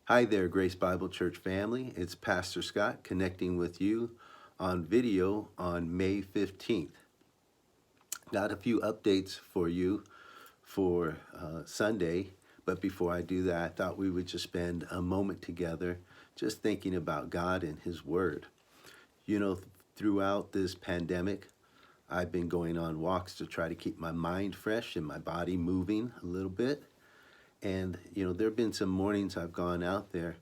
Hi there, Grace Bible Church family. It's Pastor Scott connecting with you on video on May 15th. Got a few updates for you for Sunday, but before I do that, I thought we would just spend a moment together just thinking about God and His Word. You know, throughout this pandemic, I've been going on walks to try to keep my mind fresh and my body moving a little bit. And, there have been some mornings I've gone out there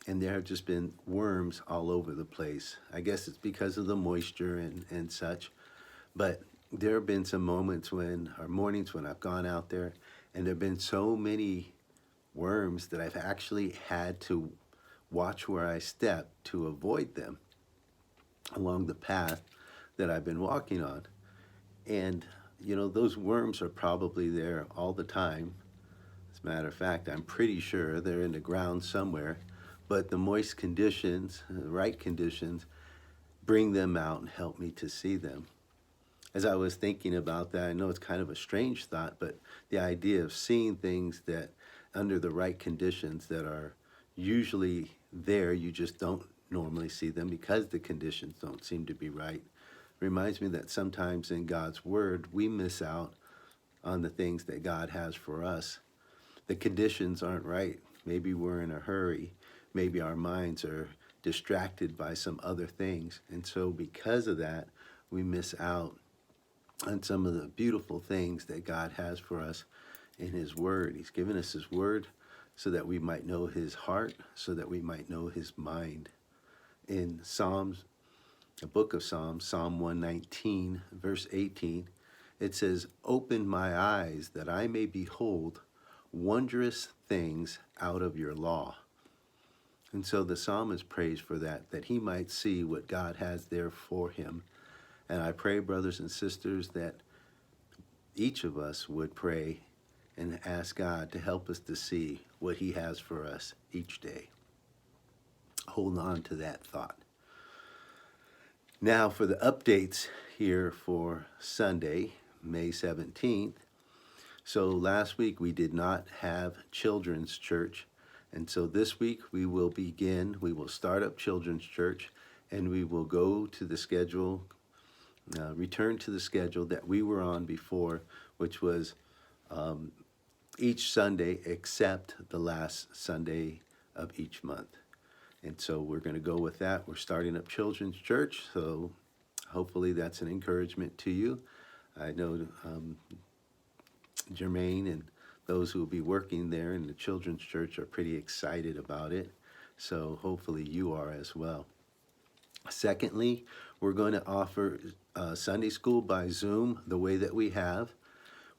and there have just been worms all over the place. I guess it's because of the moisture and such. But there have been some mornings when I've gone out there and there have been so many worms that I've actually had to watch where I step to avoid them along the path that I've been walking on. And, those worms are probably there all the time. As a matter of fact, I'm pretty sure they're in the ground somewhere, but the moist conditions, the right conditions, bring them out and help me to see them. As I was thinking about that, I know it's kind of a strange thought, but the idea of seeing things that under the right conditions that are usually there, you just don't normally see them because the conditions don't seem to be right, reminds me that sometimes in God's Word, we miss out on the things that God has for us. The conditions aren't right. Maybe we're in a hurry. Maybe our minds are distracted by some other things. And so, because of that, we miss out on some of the beautiful things that God has for us in His Word. He's given us His Word so that we might know His heart, so that we might know His mind. In Psalms, the book of Psalms, Psalm 119, verse 18, it says, "Open my eyes that I may behold wondrous things out of your law." And so the psalmist prays for that he might see what God has there for him. And I pray, brothers and sisters, that each of us would pray and ask God to help us to see what He has for us each day. Hold on to that thought. Now for the updates here for Sunday, May 17th. So last week we did not have children's church. And so this week we will start up children's church, and we will go to the schedule, return to the schedule that we were on before, which was each Sunday except the last Sunday of each month. And so we're going to go with that. We're starting up children's church, so hopefully that's an encouragement to you. I know Jermaine and those who will be working there in the children's church are pretty excited about it. So hopefully you are as well. Secondly, we're going to offer Sunday school by Zoom the way that we have.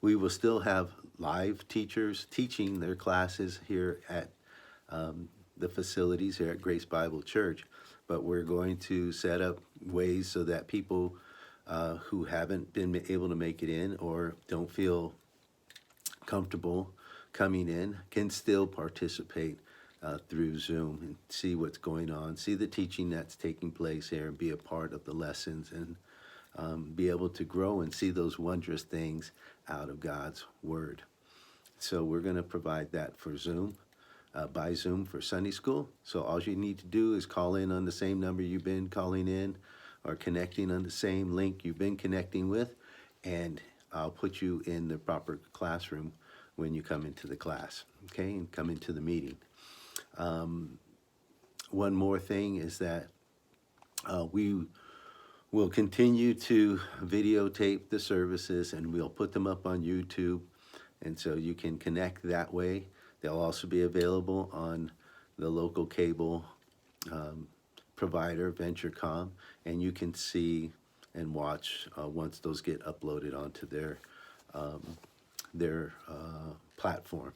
We will still have live teachers teaching their classes here at the facilities here at Grace Bible Church, but we're going to set up ways so that people who haven't been able to make it in or don't feel comfortable coming in can still participate through Zoom and see what's going on, see the teaching that's taking place here, and be a part of the lessons and be able to grow and see those wondrous things out of God's Word. So we're going to provide that for Zoom, by Zoom for Sunday school. So all you need to do is call in on the same number you've been calling in or connecting on the same link you've been connecting with, and I'll put you in the proper classroom when you come into the class, okay, and come into the meeting. One more thing is that we will continue to videotape the services, and we'll put them up on YouTube, and so you can connect that way. They'll also be available on the local cable provider, VentureCom, and you can see and watch once those get uploaded onto their platform.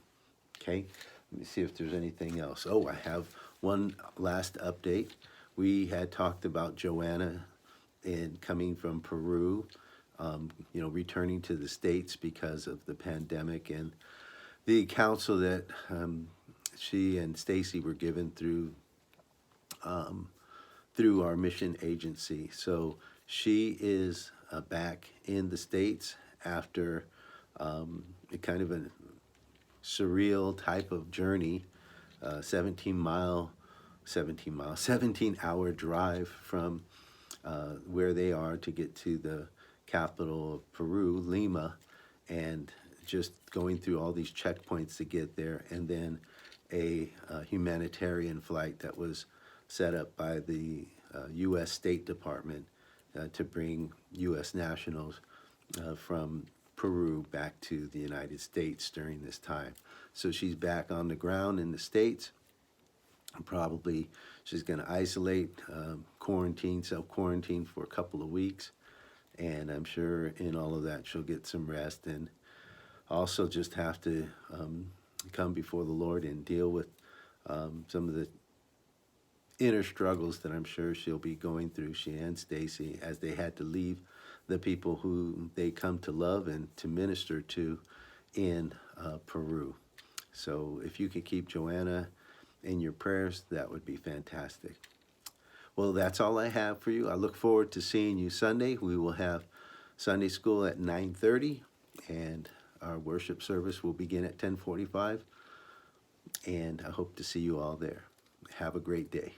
Okay, let me see if there's anything else. Oh, I have one last update. We had talked about Joanna and coming from Peru, returning to the States because of the pandemic and the counsel that she and Stacy were given through our mission agency. So she is back in the States after a kind of a surreal type of journey 17-hour drive from where they are to get to the capital of Peru, Lima, and just going through all these checkpoints to get there, and then a humanitarian flight that was set up by the U.S. State Department to bring U.S. nationals from Peru back to the United States during this time. So she's back on the ground in the States. Probably she's going to isolate, quarantine, self-quarantine for a couple of weeks. And I'm sure in all of that she'll get some rest, and also just have to come before the Lord and deal with some of the inner struggles that I'm sure she'll be going through, she and Stacy, as they had to leave the people who they come to love and to minister to in Peru. So if you could keep Joanna in your prayers, that would be fantastic. Well, that's all I have for you. I look forward to seeing you Sunday. We will have Sunday school at 9:30, and our worship service will begin at 10:45. And I hope to see you all there. Have a great day.